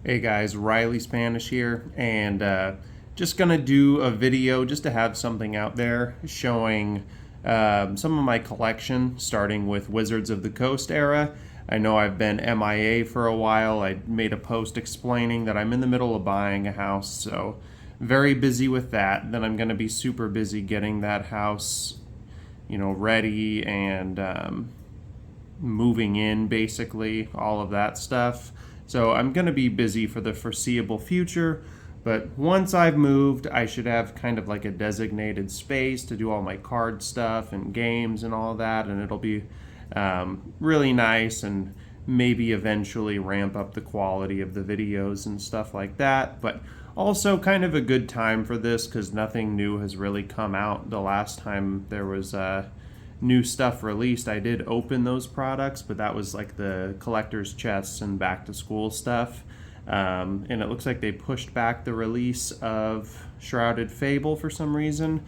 Hey guys, Riley Spanish here, and just gonna do a video just to have something out there showing some of my collection, starting with Wizards of the Coast era. I know I've been MIA for a while. I made a post explaining that I'm in the middle of buying a house, so very busy with that. Then I'm gonna be super busy getting that house, ready and moving in, basically, all of that stuff. So I'm going to be busy for the foreseeable future, but once I've moved, I should have kind of like a designated space to do all my card stuff and games and all that, and it'll be really nice and maybe eventually ramp up the quality of the videos and stuff like that. But also kind of a good time for this because nothing new has really come out. The last time there was new stuff released, I did open those products, but that was like the collector's chests and back to school stuff. And it looks like they pushed back the release of Shrouded Fable for some reason.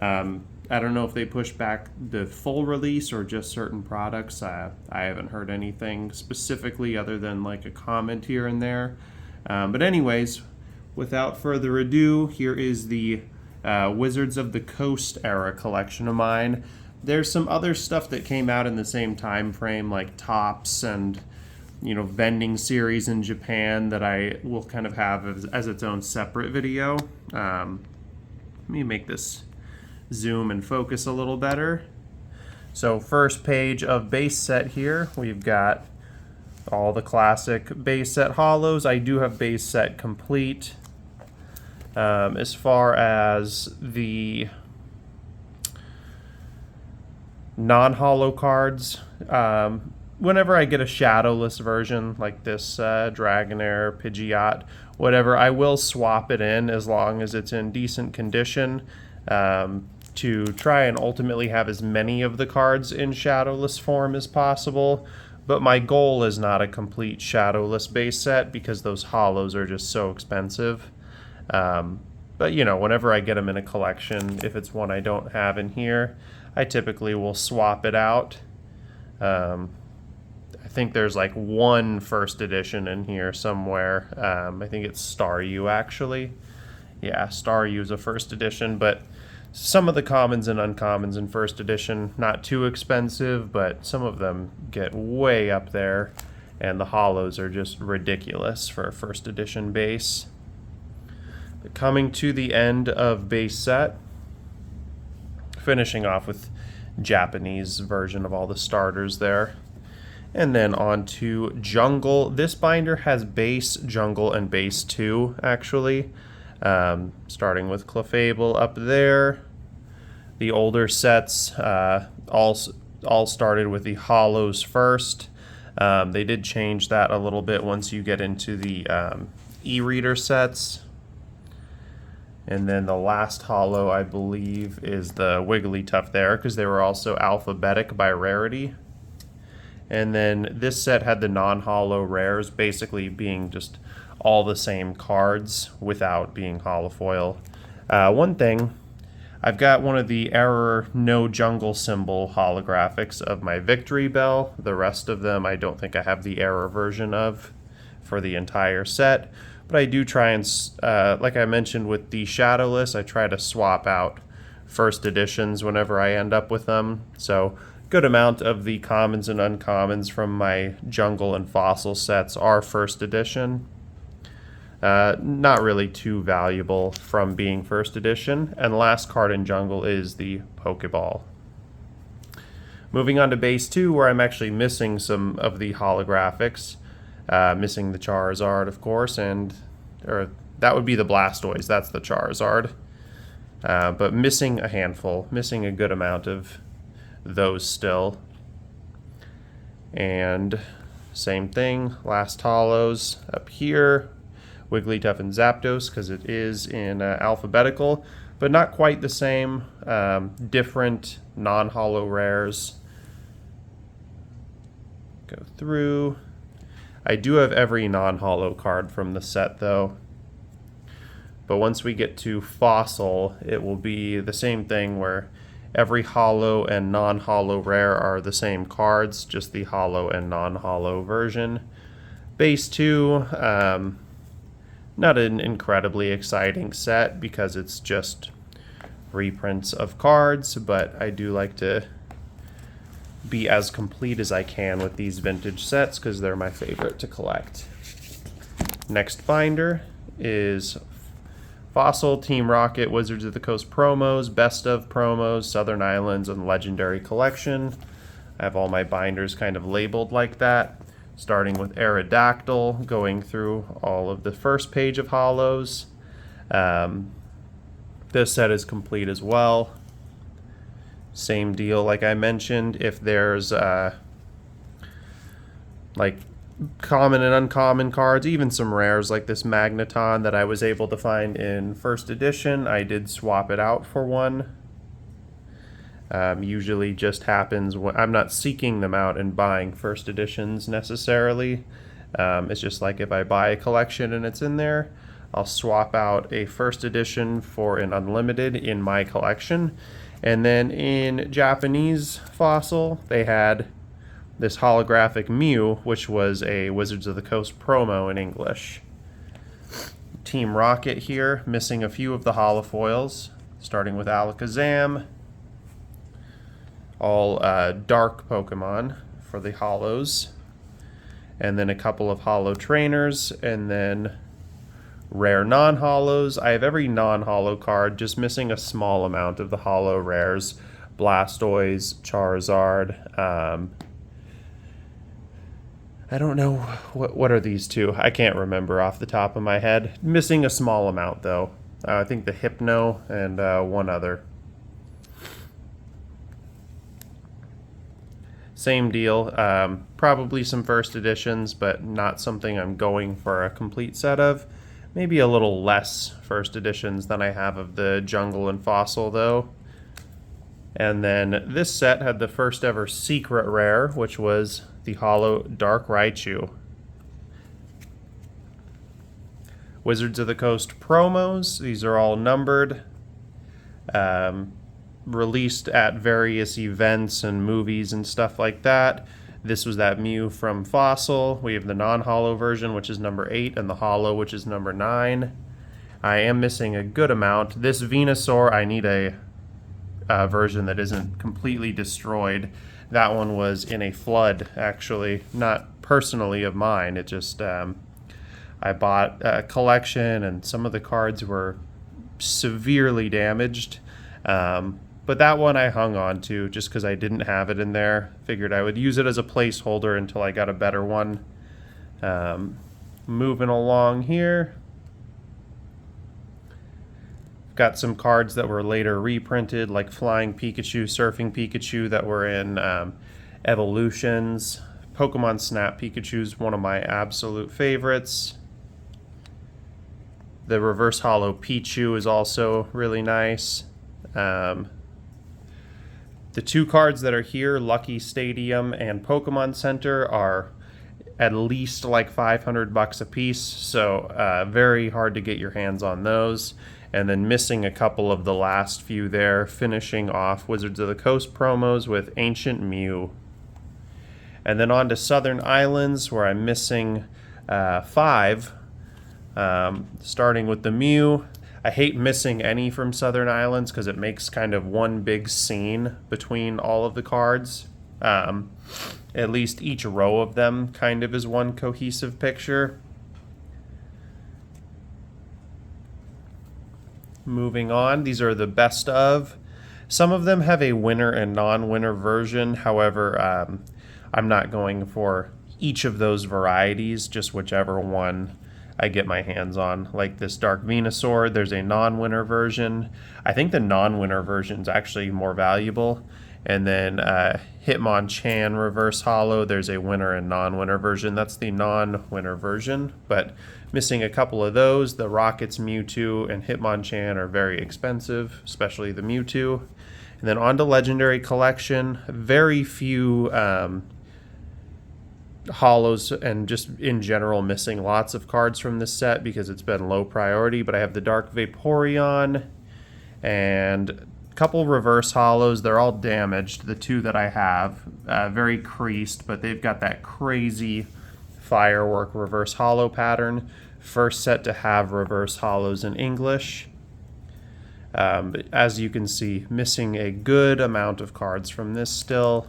I don't know if they pushed back the full release or just certain products. I haven't heard anything specifically other than like a comment here and there. But anyways, without further ado, here is the Wizards of the Coast era collection of mine. There's some other stuff that came out in the same time frame, like Tops and vending series in Japan, that I will kind of have as its own separate video. Let me make this zoom and focus a little better. So first page of base set here, we've got all the classic base set hollows. I do have base set complete. As far as the non-hollow cards, whenever I get a shadowless version like this Dragonair, Pidgeot, whatever, I will swap it in as long as it's in decent condition, to try and ultimately have as many of the cards in shadowless form as possible. But my goal is not a complete shadowless base set because those hollows are just so expensive. But whenever I get them in a collection, if it's one I don't have in here, I typically will swap it out. I think there's like one first edition in here somewhere. I think it's Staryu, actually. Yeah, Staryu is a first edition, but some of the commons and uncommons in first edition, not too expensive, but some of them get way up there, and the hollows are just ridiculous for a first edition base. But coming to the end of base set, finishing off with Japanese version of all the starters there. And then on to Jungle. This binder has base, Jungle, and base 2, actually. Starting with Clefable up there. The older sets all started with the hollows first. They did change that a little bit once you get into the e-reader sets. And then the last hollow, I believe, is the Wigglytuff there, because they were also alphabetic by rarity. And then this set had the non-hollow rares, basically being just all the same cards without being holofoil. One thing, I've got one of the error no jungle symbol holographics of my Victory Bell. The rest of them I don't think I have the error version of for the entire set. But I do try and, like I mentioned with the Shadowless, I try to swap out first editions whenever I end up with them. So good amount of the commons and uncommons from my Jungle and Fossil sets are first edition. Not really too valuable from being first edition. And the last card in Jungle is the Pokeball. Moving on to base 2, where I'm actually missing some of the holographics. Missing the Charizard, of course, or that would be the Blastoise, that's the Charizard. But missing a handful, missing a good amount of those still. And same thing, last hollows up here, Wigglytuff and Zapdos, because it is in alphabetical, but not quite the same, different non-hollow rares. Go through. I do have every non-hollow card from the set, though. But once we get to Fossil, it will be the same thing where every hollow and non-hollow rare are the same cards, just the hollow and non-hollow version. Base 2, Not an incredibly exciting set because it's just reprints of cards, but I do like to be as complete as I can with these vintage sets because they're my favorite to collect. Next binder is Fossil, Team Rocket, Wizards of the Coast promos, Best of promos, Southern Islands, and Legendary Collection. I have all my binders kind of labeled like that, starting with Aerodactyl, going through all of the first page of holos. This set is complete as well. Same deal, like I mentioned, if there's like common and uncommon cards, even some rares like this Magneton that I was able to find in first edition, I did swap it out for one. Usually just happens when I'm not seeking them out and buying first editions necessarily. It's just like if I buy a collection and it's in there, I'll swap out a first edition for an unlimited in my collection. And then in Japanese Fossil, they had this holographic Mew, which was a Wizards of the Coast promo in English. Team Rocket here, missing a few of the holofoils, starting with Alakazam. All dark Pokemon for the holos. And then a couple of holo trainers, and then rare non-holos. I have every non-holo card, just missing a small amount of the holo rares. Blastoise, Charizard, I don't know, what are these two? I can't remember off the top of my head. Missing a small amount, though. I think the Hypno and one other. Same deal. Probably some first editions, but not something I'm going for a complete set of. Maybe a little less first editions than I have of the Jungle and Fossil, though. And then this set had the first ever secret rare, which was the holo Dark Raichu. Wizards of the Coast promos. These are all numbered. Released at various events and movies and stuff like that. This was that Mew from Fossil. We have the non-holo version, which is number 8, and the holo, which is number 9. I am missing a good amount. This Venusaur, I need a version that isn't completely destroyed. That one was in a flood, actually, not personally of mine. It just, I bought a collection and some of the cards were severely damaged. But that one I hung on to just because I didn't have it in there. Figured I would use it as a placeholder until I got a better one. Moving along here. Got some cards that were later reprinted, like Flying Pikachu, Surfing Pikachu, that were in Evolutions. Pokemon Snap Pikachu's one of my absolute favorites. The Reverse Holo Pichu is also really nice. The two cards that are here, Lucky Stadium and Pokemon Center, are at least like $500 a piece, so very hard to get your hands on those. And then missing a couple of the last few there, finishing off Wizards of the Coast promos with Ancient Mew. And then on to Southern Islands, where I'm missing 5, starting with the Mew. I hate missing any from Southern Islands because it makes kind of one big scene between all of the cards. At least each row of them kind of is one cohesive picture. Moving on, these are the best of. Some of them have a winner and non-winner version. However, I'm not going for each of those varieties, just whichever one I get my hands on. Like this Dark Venusaur, there's a non-winner version. I think the non-winner version is actually more valuable. And then Hitmonchan Reverse Holo, there's a winner and non-winner version. That's the non-winner version, but missing a couple of those. The Rockets Mewtwo and Hitmonchan are very expensive, especially the Mewtwo. And then on to Legendary Collection. Very few holos, and just in general missing lots of cards from this set because it's been low priority, but I have the Dark Vaporeon and a couple reverse holos. They're all damaged, the two that I have. Very creased, but they've got that crazy Firework reverse hollow pattern. First set to have reverse hollows in English. But as you can see, missing a good amount of cards from this still.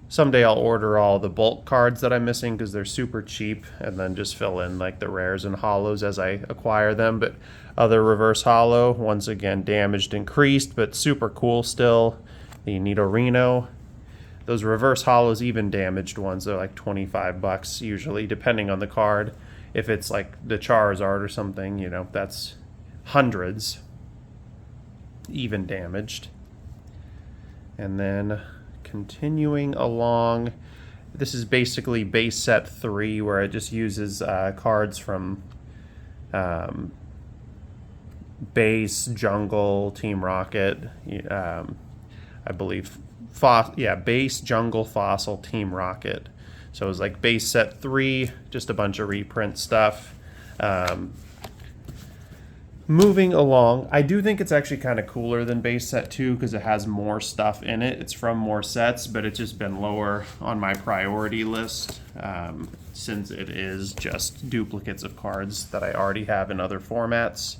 Someday I'll order all the bulk cards that I'm missing because they're super cheap, and then just fill in like the rares and hollows as I acquire them. But other reverse hollow, once again damaged, increased, but super cool still. The Nidorino. Those reverse hollows, even damaged ones, they're like 25 bucks usually, depending on the card. If it's like the Charizard or something, you know, that's hundreds, even damaged. And then continuing along, this is basically base set 3, where it just uses cards from base, jungle, Team Rocket, I believe, base, jungle, fossil, Team Rocket. So it was like base set 3, just a bunch of reprint stuff. Moving along, I do think it's actually kind of cooler than base set 2 because it has more stuff in it. It's from more sets, but it's just been lower on my priority list since it is just duplicates of cards that I already have in other formats.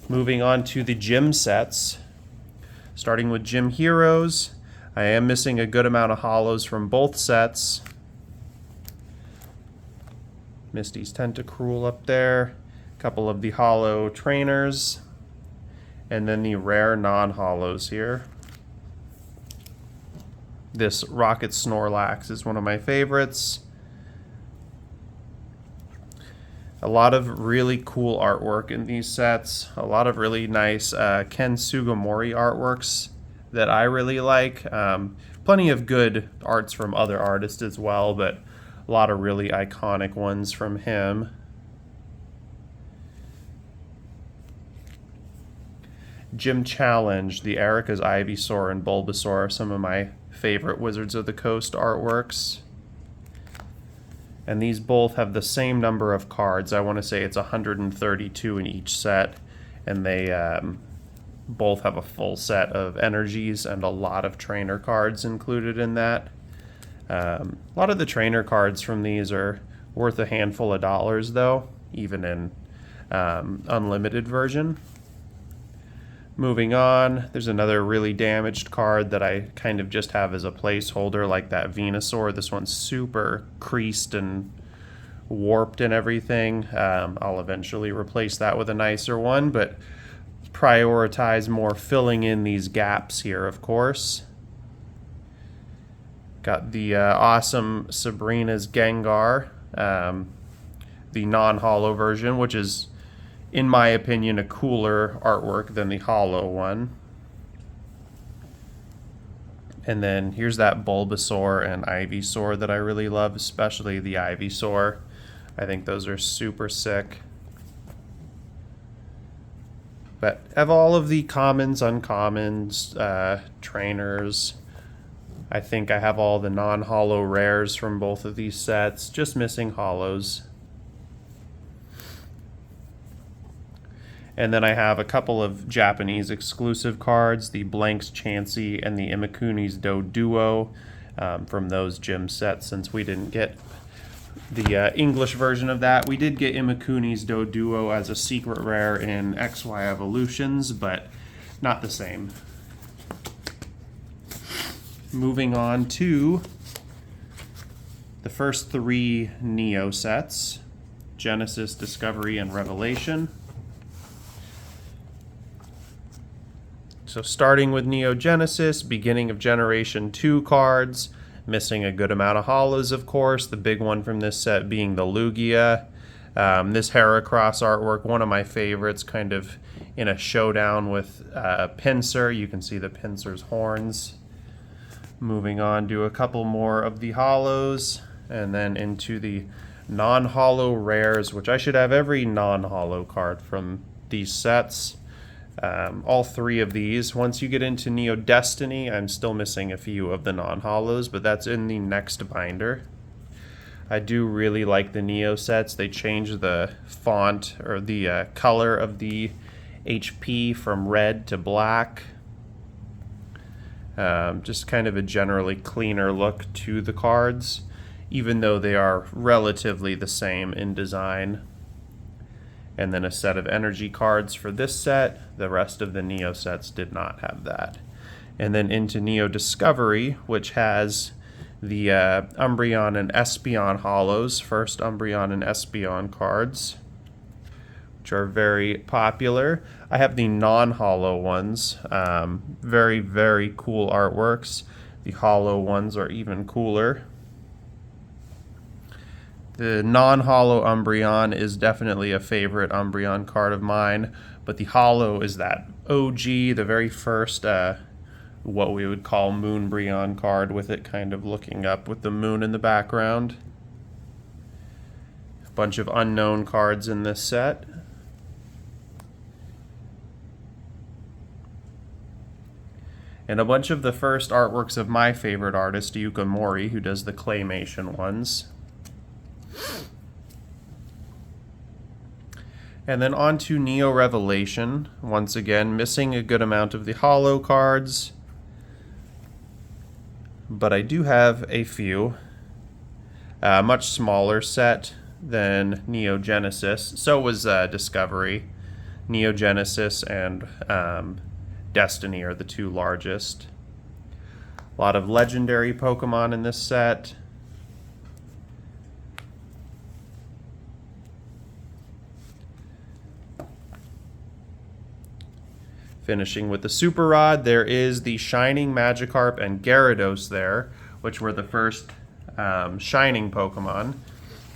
Moving on to the gym sets, starting with Gym Heroes. I am missing a good amount of hollows from both sets. Misty's Tentacruel up there. Couple of the hollow trainers, and then the rare non-hollows here. This Rocket Snorlax is one of my favorites. A lot of really cool artwork in these sets. A lot of really nice Ken Sugimori artworks that I really like. Plenty of good arts from other artists as well, but a lot of really iconic ones from him. Gym Challenge, the Erica's Ivysaur and Bulbasaur are some of my favorite Wizards of the Coast artworks. And these both have the same number of cards. I want to say it's 132 in each set. And they both have a full set of energies and a lot of trainer cards included in that. A lot of the trainer cards from these are worth a handful of dollars though, even in unlimited version. Moving on, there's another really damaged card that I kind of just have as a placeholder, like that Venusaur. This one's super creased and warped and everything. I'll eventually replace that with a nicer one, but prioritize more filling in these gaps here, of course. Got the awesome Sabrina's Gengar, the non-hollow version, which is, in my opinion, a cooler artwork than the hollow one. And then here's that Bulbasaur and Ivysaur that I really love, especially the Ivysaur. I think those are super sick. But I have all of the commons, uncommons, trainers. I think I have all the non-hollow rares from both of these sets, just missing hollows. And then I have a couple of Japanese exclusive cards, the Blanks Chansey and the Imakuni's Doduo from those gym sets, since we didn't get the English version of that. We did get Imakuni's Doduo as a secret rare in XY Evolutions, but not the same. Moving on to the first 3 Neo sets, Genesis, Discovery, and Revelation. So starting with Neo Genesis, beginning of Generation 2 cards, missing a good amount of hollows, of course, the big one from this set being the Lugia. This Heracross artwork, one of my favorites, kind of in a showdown with Pinsir. You can see the Pinsir's horns. Moving on to a couple more of the hollows, and then into the non-hollow rares, which I should have every non-hollow card from these sets. All 3 of these. Once you get into Neo Destiny, I'm still missing a few of the non-hollows, but that's in the next binder. I do really like the Neo sets. They change the font or the color of the HP from red to black. Just kind of a generally cleaner look to the cards. even though they are relatively the same in design. And then a set of energy cards for this set. The rest of the Neo sets did not have that. And then into Neo Discovery, which has the Umbreon and Espeon holos, first Umbreon and Espeon cards, which are very popular. I have the non-holo ones. Very, very cool artworks. The holo ones are even cooler. The non-holo Umbreon is definitely a favorite Umbreon card of mine, but the holo is that OG, the very first, what we would call Moonbreon card, with it kind of looking up with the moon in the background. A bunch of unknown cards in this set. And a bunch of the first artworks of my favorite artist, Yuka Mori, who does the claymation ones. And then on to Neo Revelation. Once again, missing a good amount of the holo cards, but I do have a few. Much smaller set than Neo Genesis. So was Discovery. Neo Genesis and Destiny are the two largest. A lot of legendary Pokemon in this set. Finishing with the Super Rod, there is the Shining Magikarp and Gyarados there, which were the first Shining Pokemon.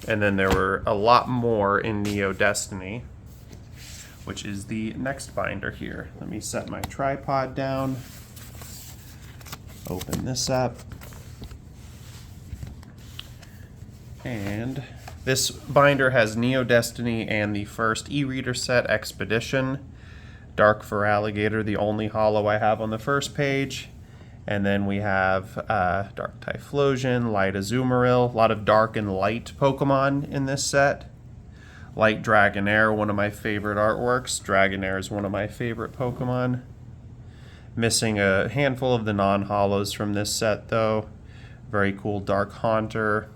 And then there were a lot more in Neo Destiny, which is the next binder here. Let me set my tripod down, open this up, and this binder has Neo Destiny and the first e-reader set, Expedition. Dark for Alligator, the only holo I have on the first page. And then we have Dark Typhlosion, Light Azumarill, a lot of dark and light Pokemon in this set. Light Dragonair, one of my favorite artworks. Dragonair is one of my favorite Pokemon. Missing a handful of the non-holos from this set though. Very cool Dark Haunter.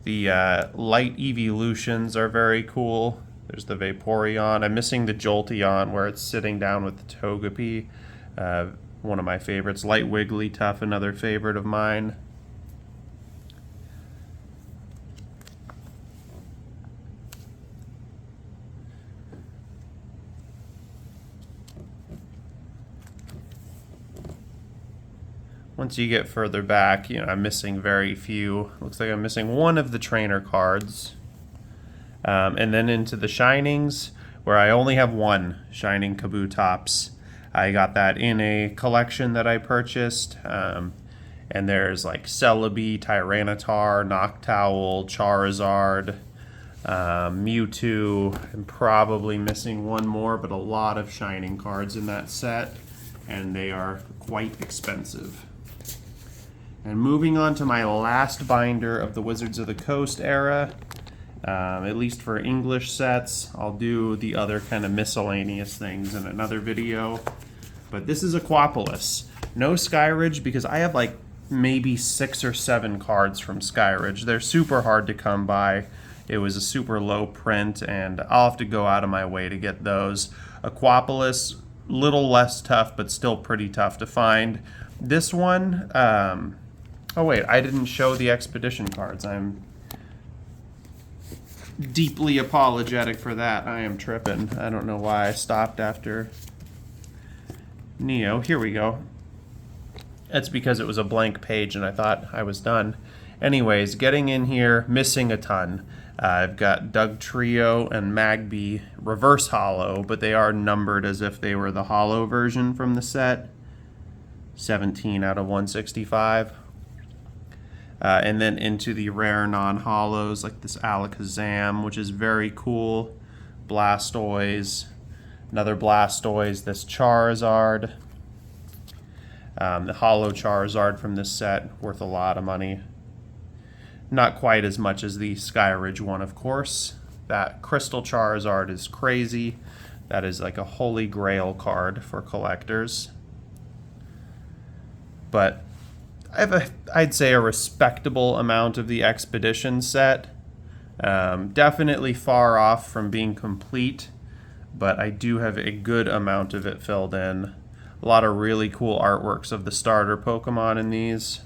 The light evolutions are very cool. There's the Vaporeon. I'm missing the Jolteon where it's sitting down with the Togepi. One of my favorites. Light Wigglytuff, another favorite of mine. Once you get further back, I'm missing very few. Looks like I'm missing one of the trainer cards. And then into the Shinings, where I only have one Shining Kabutops. I got that in a collection that I purchased. And there's like Celebi, Tyranitar, Noctowl, Charizard, Mewtwo. I'm probably missing one more, but a lot of Shining cards in that set. And they are quite expensive. And moving on to my last binder of the Wizards of the Coast era, at least for English sets. I'll do the other kind of miscellaneous things in another video. But this is Aquapolis. No Skyridge because I have like maybe 6 or 7 cards from Skyridge. They're super hard to come by. It was a super low print and I'll have to go out of my way to get those. Aquapolis, little less tough but still pretty tough to find. This one, oh wait, I didn't show the Expedition cards. I'm deeply apologetic for that. I am tripping. I don't know why I stopped after Neo. Here we go. That's because it was a blank page and I thought I was done. Anyways, getting in here, missing a ton. I've got Dugtrio and Magby reverse holo, but they are numbered as if they were the holo version from the set. 17 out of 165. And then into the rare non-holos like this Alakazam, which is very cool. Blastoise, another Blastoise, this Charizard. The holo Charizard from this set, worth a lot of money. Not quite as much as the Skyridge one, of course. That Crystal Charizard is crazy. That is like a holy grail card for collectors. but I have I'd say a respectable amount of the Expedition set. Definitely far off from being complete, but I do have a good amount of it filled in. A lot of really cool artworks of the starter Pokemon in these.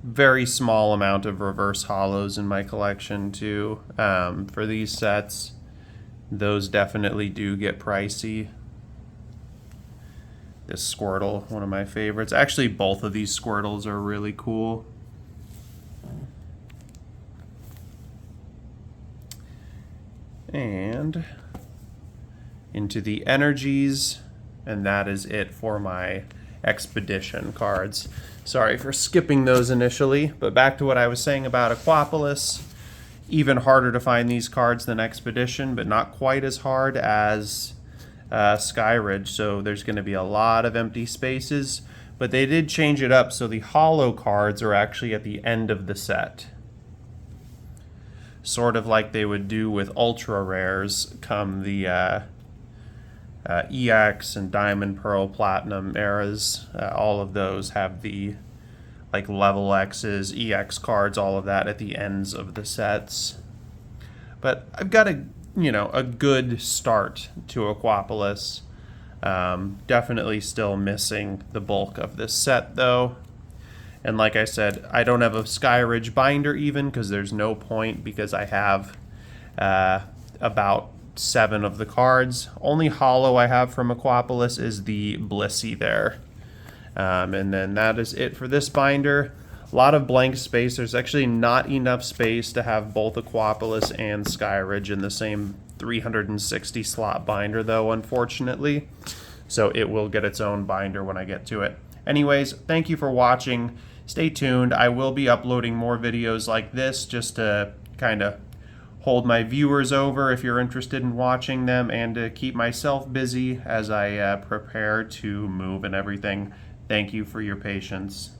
Very small amount of reverse holos in my collection too. For these sets, those definitely do get pricey. This Squirtle, one of my favorites. Actually, both of these Squirtles are really cool. And into the energies, and that is it for my Expedition cards. Sorry for skipping those initially, but back to what I was saying about Aquapolis. Even harder to find these cards than Expedition, but not quite as hard as Skyridge, so there's going to be a lot of empty spaces, but they did change it up, so the holo cards are actually at the end of the set. Sort of like they would do with ultra rares come the EX and Diamond, Pearl, Platinum eras. All of those have the like level X's, EX cards, all of that at the ends of the sets. But I've got a good start to Aquapolis. Definitely still missing the bulk of this set though. And like I said, I don't have a Skyridge binder even because there's no point, because I have about 7 of the cards. Only holo I have from Aquapolis is the Blissey there. And then that is it for this binder. A lot of blank space. There's actually not enough space to have both Aquapolis and Skyridge in the same 360 slot binder though, unfortunately. So it will get its own binder when I get to it. Anyways, thank you for watching. Stay tuned. I will be uploading more videos like this just to kind of hold my viewers over if you're interested in watching them, and to keep myself busy as I prepare to move and everything. Thank you for your patience.